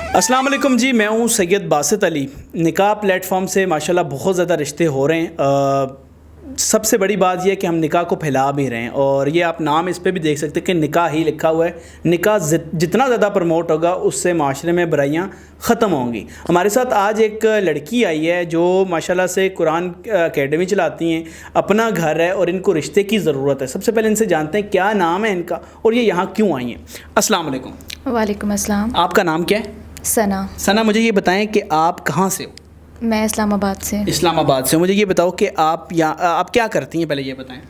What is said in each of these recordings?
السلام علیکم جی، میں ہوں سید باسط علی۔ نکاح پلیٹ فارم سے ماشاءاللہ بہت زیادہ رشتے ہو رہے ہیں۔ سب سے بڑی بات یہ ہے کہ ہم نکاح کو پھیلا بھی رہے ہیں، اور یہ آپ نام اس پہ بھی دیکھ سکتے ہیں کہ نکاح ہی لکھا ہوا ہے۔ نکاح جتنا زیادہ پروموٹ ہوگا اس سے معاشرے میں برائیاں ختم ہوں گی۔ ہمارے ساتھ آج ایک لڑکی آئی ہے جو ماشاءاللہ سے قرآن اکیڈمی چلاتی ہیں، اپنا گھر ہے اور ان کو رشتے کی ضرورت ہے۔ سب سے پہلے ان سے جانتے ہیں کیا نام ہے ان کا اور یہ یہاں کیوں آئی ہیں۔ السلام علیکم۔ وعلیکم السلام۔ آپ کا نام کیا ہے؟ ثنا۔ مجھے یہ بتائیں کہ آپ کہاں سے ہو؟ میں اسلام آباد سے۔ اسلام آباد سے۔ مجھے یہ بتاؤ کہ آپ کیا کرتی ہیں، پہلے یہ بتائیں۔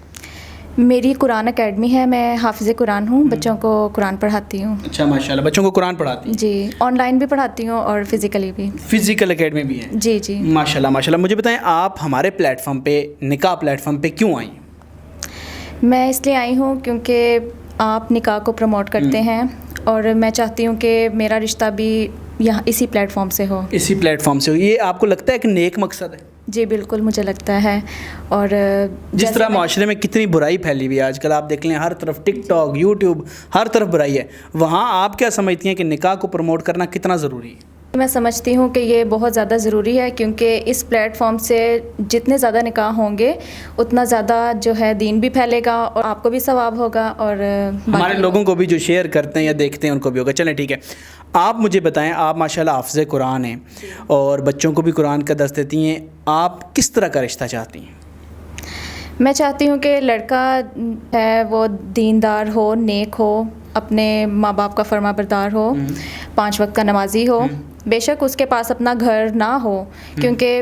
میری قرآن اکیڈمی ہے، میں حافظ قرآن ہوں، بچوں کو قرآن پڑھاتی ہوں۔ اچھا ماشاءاللہ، بچوں کو قرآن پڑھاتی ہیں؟ جی، آن لائن بھی پڑھاتی ہوں اور فزیکلی بھی۔ فزیکل اکیڈمی بھی ہے؟ جی ماشاءاللہ ماشاءاللہ۔ مجھے بتائیں آپ ہمارے پلیٹ فارم پہ، نکاح پلیٹ فارم پہ کیوں آئی ہیں؟ میں اس لیے آئی ہوں کیونکہ آپ نکاح کو پروموٹ کرتے ہیں اور میں چاہتی ہوں کہ میرا رشتہ بھی یہاں اسی پلیٹ فارم سے ہو۔ اسی پلیٹ فارم سے ہو، یہ آپ کو لگتا ہے کہ نیک مقصد ہے؟ جی بالکل، مجھے لگتا ہے۔ اور جس طرح معاشرے میں کتنی برائی پھیلی ہوئی ہے آج کل، آپ دیکھ لیں ہر طرف ٹک ٹاک، یوٹیوب، ہر طرف برائی ہے، وہاں آپ کیا سمجھتی ہیں کہ نکاح کو پروموٹ کرنا کتنا ضروری ہے؟ میں سمجھتی ہوں کہ یہ بہت زیادہ ضروری ہے، کیونکہ اس پلیٹ فارم سے جتنے زیادہ نکاح ہوں گے اتنا زیادہ جو ہے دین بھی پھیلے گا اور آپ کو بھی ثواب ہوگا اور ہمارے لوگوں کو بھی جو شیئر کرتے ہیں یا دیکھتے ہیں ان کو بھی ہوگا۔ چلیں ٹھیک ہے، آپ مجھے بتائیں، آپ ماشاءاللہ حافظ قرآن ہیں اور بچوں کو بھی قرآن کا درس دیتی ہیں، آپ کس طرح کا رشتہ چاہتی ہیں؟ میں چاہتی ہوں کہ لڑکا ہے وہ دیندار ہو، نیک ہو، اپنے ماں باپ کا فرما بردار ہو، 5 وقت کا نمازی ہو۔ بے شک اس کے پاس اپنا گھر نہ ہو، کیونکہ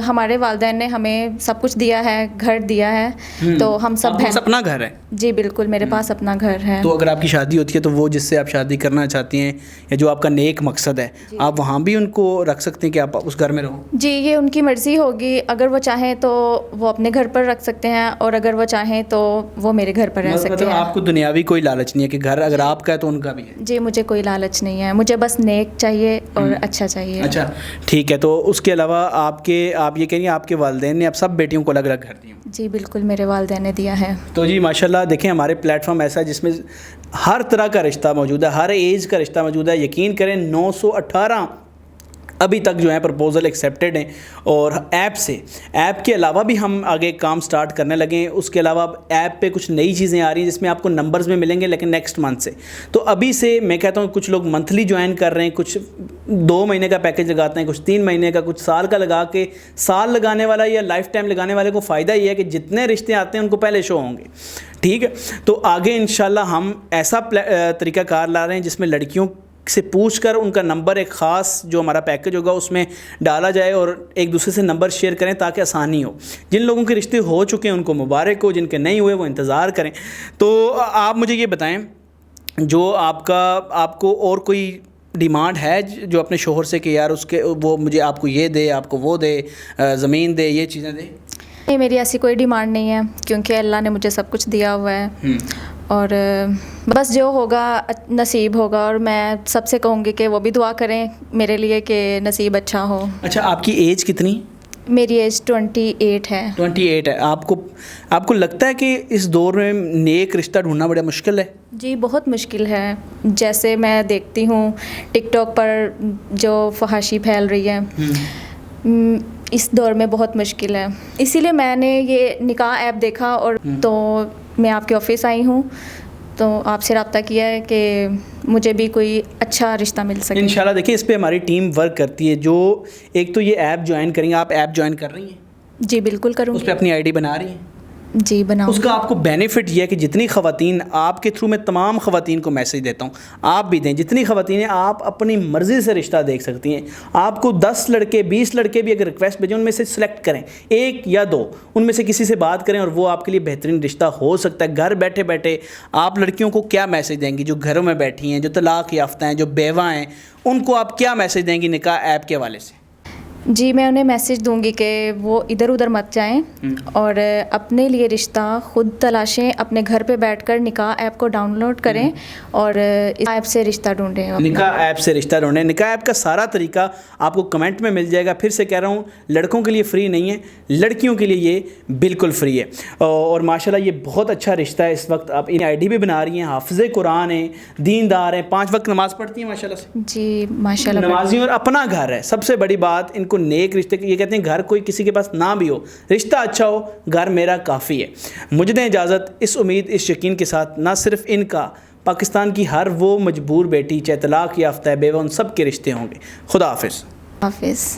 ہمارے والدین نے ہمیں سب کچھ دیا ہے، گھر دیا ہے، تو ہم سب اپنا گھر ہے؟ جی بالکل، میرے پاس اپنا گھر ہے۔ تو اگر آپ کی شادی ہوتی ہے تو وہ جس سے آپ شادی کرنا چاہتی ہیں یا جو آپ کا نیک مقصد ہے، آپ وہاں بھی ان کو رکھ سکتے ہیں کہ آپ اس گھر میں رہو؟ جی، یہ ان کی مرضی ہوگی، اگر وہ چاہیں تو وہ اپنے گھر پر رکھ سکتے ہیں اور اگر وہ چاہیں تو وہ میرے گھر پر رہ سکتے ہیں۔ آپ کو دنیاوی کوئی لالچ نہیں ہے کہ گھر اگر آپ کا ہے تو ان کا بھی ہے؟ جی، مجھے کوئی لالچ نہیں ہے، مجھے بس نیک چاہیے اور اچھا چاہیے۔ اچھا ٹھیک ہے، تو اس کے علاوہ آپ یہ کہیں گے آپ کے والدین نے اب سب بیٹیوں کو الگ الگ گھر دیے؟ جی بالکل، میرے والدین نے دیا ہے۔ تو جی ماشاءاللہ دیکھیں، ہمارے پلیٹ فارم ایسا ہے جس میں ہر طرح کا رشتہ موجود ہے، ہر ایج کا رشتہ موجود ہے۔ یقین کریں 918 ابھی تک جو ہے پرپوزل ایکسیپٹیڈ ہیں، اور ایپ کے علاوہ بھی ہم آگے کام سٹارٹ کرنے لگے ہیں۔ اس کے علاوہ ایپ پہ کچھ نئی چیزیں آ رہی ہیں جس میں آپ کو نمبرز میں ملیں گے، لیکن نیکسٹ منتھ سے۔ تو ابھی سے میں کہتا ہوں کچھ لوگ منتھلی جوائن کر رہے ہیں، کچھ 2 مہینے کا پیکیج لگاتے ہیں، کچھ 3 مہینے کا، کچھ سال کا لگا کے۔ سال لگانے والا یا لائف ٹائم لگانے والے کو فائدہ یہ ہے کہ جتنے رشتے آتے ہیں ان کو پہلے شو ہوں گے، ٹھیک ہے؟ تو آگے انشاءاللہ ہم ایسا طریقہ کار لا رہے ہیں جس میں لڑکیوں سے پوچھ کر ان کا نمبر ایک خاص جو ہمارا پیکج ہوگا اس میں ڈالا جائے اور ایک دوسرے سے نمبر شیئر کریں تاکہ آسانی ہو۔ جن لوگوں کے رشتے ہو چکے ہیں ان کو مبارک ہو، جن کے نہیں ہوئے وہ انتظار کریں۔ تو آپ مجھے یہ بتائیں، جو آپ کو اور کوئی ڈیمانڈ ہے جو اپنے شوہر سے کہ یار وہ مجھے آپ کو یہ دے، آپ کو وہ دے، زمین دے، یہ چیزیں دے؟ نہیں، میری ایسی کوئی ڈیمانڈ نہیں ہے، کیونکہ اللہ نے مجھے سب کچھ دیا ہوا ہے، اور بس جو ہوگا نصیب ہوگا۔ اور میں سب سے کہوں گی کہ وہ بھی دعا کریں میرے لیے کہ نصیب اچھا ہو۔ اچھا، آپ کی ایج کتنی؟ میری ایج 28 ہے۔ 28 ہے۔ آپ کو لگتا ہے کہ اس دور میں نیک رشتہ ڈھونڈنا بڑا مشکل ہے؟ جی بہت مشکل ہے، جیسے میں دیکھتی ہوں ٹک ٹاک پر جو فحاشی پھیل رہی ہے، اس دور میں بہت مشکل ہے۔ اسی لیے میں نے یہ نکاح ایپ دیکھا اور تو میں آپ کے آفس آئی ہوں، تو آپ سے رابطہ کیا ہے کہ مجھے بھی کوئی اچھا رشتہ مل سکے۔ انشاءاللہ دیکھیں، اس پہ ہماری ٹیم ورک کرتی ہے۔ جو ایک تو یہ ایپ جوائن کریں گے، آپ ایپ جوائن کر رہی ہیں؟ جی بالکل کروں گی۔ اس پہ اپنی آئی ڈی بنا رہی ہیں؟ جی بناؤں۔ اس کا آپ کو بینیفٹ یہ ہے کہ جتنی خواتین آپ کے تھرو، میں تمام خواتین کو میسج دیتا ہوں، آپ بھی دیں، جتنی خواتین ہیں آپ اپنی مرضی سے رشتہ دیکھ سکتی ہیں۔ آپ کو 10 لڑکے 20 لڑکے بھی اگر ریکویسٹ بھیجیں، ان میں سے سلیکٹ کریں 1 یا 2، ان میں سے کسی سے بات کریں اور وہ آپ کے لیے بہترین رشتہ ہو سکتا ہے۔ گھر بیٹھے بیٹھے آپ لڑکیوں کو کیا میسج دیں گی جو گھروں میں بیٹھی ہیں، جو طلاق یافتہ ہیں، جو بیوہ ہیں، ان کو آپ کیا میسج دیں گی نکاح ایپ کے حوالے سے؟ جی میں انہیں میسیج دوں گی کہ وہ ادھر ادھر مت جائیں اور اپنے لیے رشتہ خود تلاشیں, اپنے گھر پہ بیٹھ کر نکاح ایپ کو ڈاؤن لوڈ کریں اور اس ایپ سے رشتہ ڈھونڈیں. نکاح ایپ سے رشتہ ڈھونڈیں. نکاح ایپ کا سارا طریقہ آپ کو کمنٹ میں مل جائے گا. پھر سے کہہ رہا ہوں, لڑکوں کے لیے فری نہیں ہے, لڑکیوں کے لیے یہ بالکل فری ہے. اور ماشاءاللہ یہ بہت اچھا رشتہ ہے. اس وقت آپ انہیں آئی ڈی بھی بنا رہی ہیں, حافظ قرآن ہیں, دیندار ہیں, 5 وقت نماز پڑھتی ہیں ماشاءاللہ سے. جی ماشاءاللہ نمازی, اور اپنا گھر ہے. سب سے بڑی بات ان کو نیک رشتے کی, یہ کہتے ہیں گھر کوئی کسی کے پاس نہ بھی ہو, رشتہ اچھا ہو, گھر میرا کافی ہے. مجھے دیں اجازت اس امید, اس یقین کے ساتھ, نہ صرف ان کا, پاکستان کی ہر وہ مجبور بیٹی چاہے طلاق یافتہ ہے, بیوہ, ان سب کے رشتے ہوں گے. خدا حافظ. حافظ.